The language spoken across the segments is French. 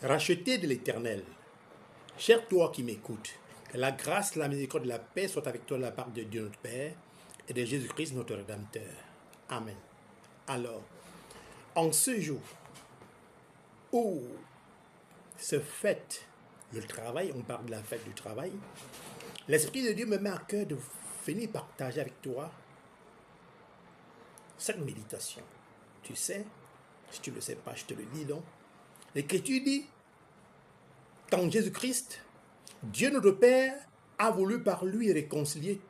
Racheté de l'Éternel, cher toi qui m'écoutes, que la grâce, la miséricorde, la paix soit avec toi de la part de Dieu notre Père et de Jésus-Christ notre Rédempteur. Amen. Alors, en ce jour où se fête le travail, on parle de la fête du travail, l'Esprit de Dieu me met à cœur de venir partager avec toi cette méditation. Tu sais, si tu ne le sais pas, je te le dis donc. L'Écriture dit qu'en Jésus-Christ, Dieu notre Père a voulu par lui réconcilier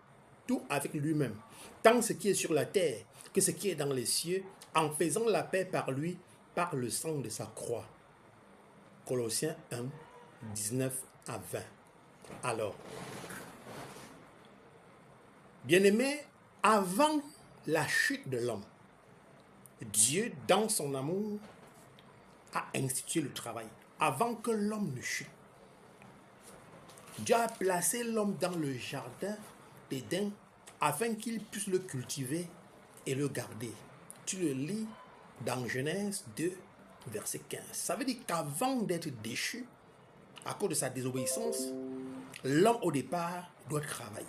tout avec lui-même, tant ce qui est sur la terre que ce qui est dans les cieux, en faisant la paix par lui, par le sang de sa croix. Colossiens 1, 19 à 20. Alors, bien-aimés, avant la chute de l'homme, Dieu, dans son amour, a institué le travail. Avant que l'homme ne chute, Dieu a placé l'homme dans le jardin d'Éden afin qu'il puisse le cultiver et le garder. Tu le lis dans Genèse 2, verset 15. Ça veut dire qu'avant d'être déchu, à cause de sa désobéissance, l'homme au départ doit travailler.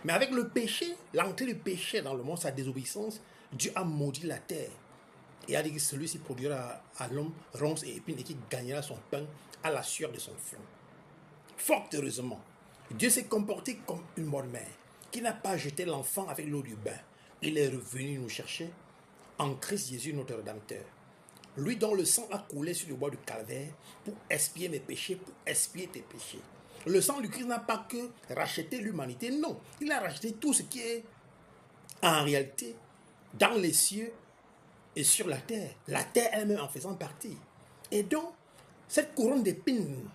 Mais avec le péché, l'entrée du péché dans le monde, sa désobéissance, Dieu a maudit la terre. Et a dit que celui-ci produira à l'homme ronces et épines et qui gagnera son pain à la sueur de son front. Fort heureusement, Dieu s'est comporté comme une bonne mère qui n'a pas jeté l'enfant avec l'eau du bain. Il est revenu nous chercher en Christ Jésus notre Rédempteur. Lui dont le sang a coulé sur le bois du calvaire pour expier mes péchés, pour expier tes péchés. Le sang du Christ n'a pas que racheté l'humanité, non. Il a racheté tout ce qui est en réalité dans les cieux et sur la terre elle-même en faisant partie. Et donc, cette couronne d'épines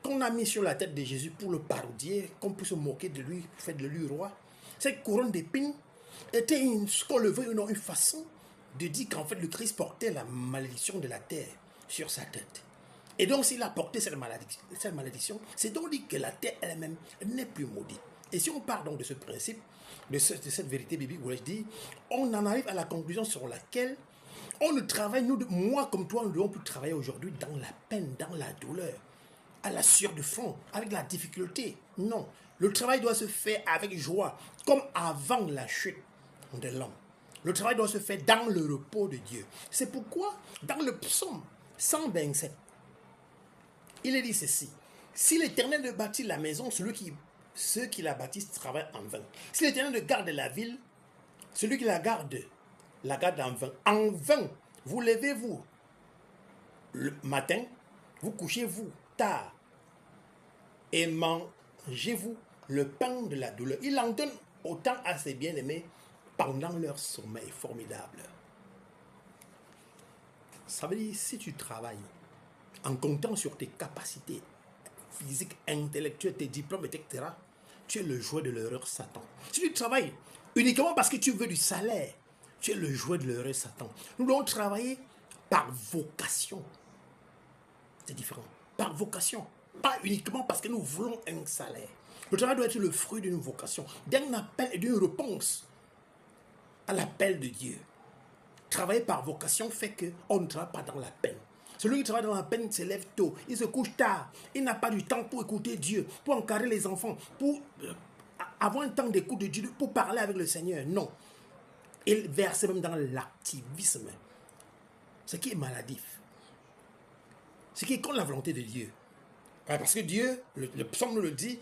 qu'on a mis sur la tête de Jésus pour le parodier, qu'on puisse se moquer de lui, pour faire de lui roi, cette couronne d'épines était ce qu'on le veut ou non, une façon de dire qu'en fait le Christ portait la malédiction de la terre sur sa tête. Et donc s'il a porté cette malédiction, c'est donc dit que la terre elle-même n'est plus maudite. Et si on part donc de ce principe, de cette vérité biblique, où je dis, on en arrive à la conclusion sur laquelle on ne travaille, moi comme toi, nous ne devons plus travailler aujourd'hui dans la peine, dans la douleur, à la sueur du front, avec la difficulté. Non, le travail doit se faire avec joie, comme avant la chute de l'homme. Le travail doit se faire dans le repos de Dieu. C'est pourquoi, dans le psaume 127, il est dit ceci: si l'Éternel ne bâtit la maison, ceux qui la bâtissent travaillent en vain. Si l'Éternel ne garde la ville, celui qui la garde en vain. En vain, vous levez-vous le matin, vous couchez-vous tard, et mangez-vous le pain de la douleur. Il en donne autant à ses bien-aimés pendant leur sommeil formidable. Ça veut dire, si tu travailles en comptant sur tes capacités physiques, intellectuelles, tes diplômes, etc., tu es le jouet de l'heureux Satan. Si tu travailles uniquement parce que tu veux du salaire, tu es le jouet de l'heureux Satan. Nous devons travailler par vocation. C'est différent. Par vocation. Pas uniquement parce que nous voulons un salaire. Le travail doit être le fruit d'une vocation, d'un appel et d'une réponse à l'appel de Dieu. Travailler par vocation fait qu'on ne travaille pas dans la peine. Celui qui travaille dans la peine se lève tôt, il se couche tard, il n'a pas du temps pour écouter Dieu, pour encadrer les enfants, pour avoir un temps d'écoute de Dieu, pour parler avec le Seigneur. Non. Il verse même dans l'activisme, ce qui est maladif, ce qui est contre la volonté de Dieu. Parce que Dieu, le psaume nous le dit,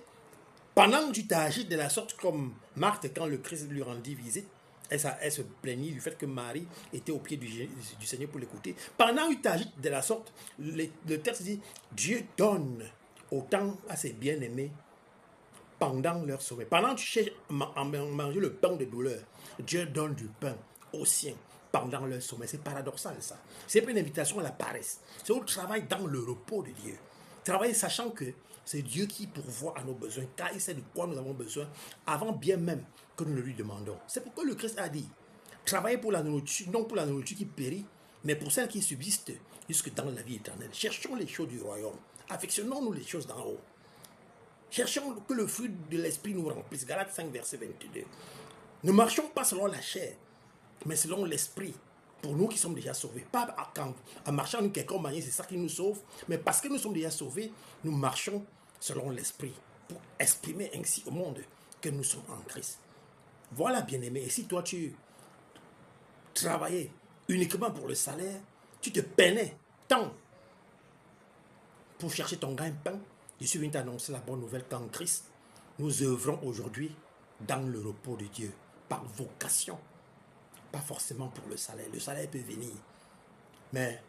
pendant que tu t'agites de la sorte comme Marthe quand le Christ lui rendit visite, elle se plaignit du fait que Marie était au pied du Seigneur pour l'écouter. Pendant que tu t'agites de la sorte, le texte dit, Dieu donne autant à ses bien-aimés pendant leur sommeil. Pendant que tu cherches à manger le pain de douleur, Dieu donne du pain aux siens pendant leur sommeil. C'est paradoxal ça. C'est pas une invitation à la paresse. C'est au travail dans le repos de Dieu. Travailler sachant que c'est Dieu qui pourvoit à nos besoins, car il sait de quoi nous avons besoin avant bien même que nous le lui demandons. C'est pourquoi le Christ a dit, travaillez pour la nourriture, non pour la nourriture qui périt, mais pour celle qui subsiste jusque dans la vie éternelle. Cherchons les choses du royaume. Affectionnons-nous les choses d'en haut. Cherchons que le fruit de l'esprit nous remplisse. Galates 5, verset 22. Ne marchons pas selon la chair, mais selon l'esprit. Pour nous qui sommes déjà sauvés. Pas en marchant d'une quelconque manière, c'est ça qui nous sauve. Mais parce que nous sommes déjà sauvés, nous marchons selon l'Esprit. Pour exprimer ainsi au monde que nous sommes en Christ. Voilà, bien-aimé. Et si toi, tu travaillais uniquement pour le salaire, tu te peinais tant pour chercher ton gagne-pain, je suis venu t'annoncer la bonne nouvelle qu'en Christ, nous œuvrons aujourd'hui dans le repos de Dieu, par vocation, pas forcément pour le salaire. Le salaire peut venir, mais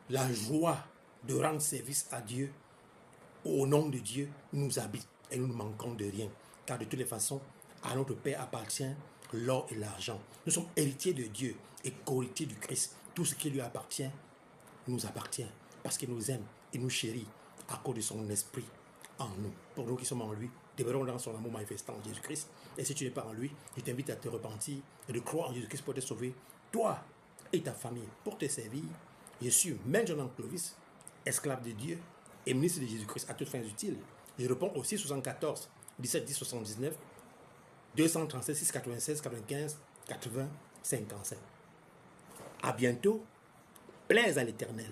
la joie de rendre service à Dieu, au nom de Dieu, nous habite et nous ne manquons de rien. Car de toutes les façons, à notre Père appartient l'or et l'argent. Nous sommes héritiers de Dieu et co-héritiers du Christ. Tout ce qui lui appartient nous appartient parce qu'il nous aime et nous chérit à cause de son esprit en nous. Pour nous qui sommes en lui, demeurons dans son amour manifestant en Jésus-Christ. Et si tu n'es pas en lui, je t'invite à te repentir et de croire en Jésus-Christ pour te sauver, toi et ta famille, pour te servir. Je suis Benjamin Clovis, esclave de Dieu et ministre de Jésus-Christ à toutes fins utiles. Je réponds aussi 74 17 10 79 237 6 96 95 80 57. À bientôt. Plaise à l'Éternel.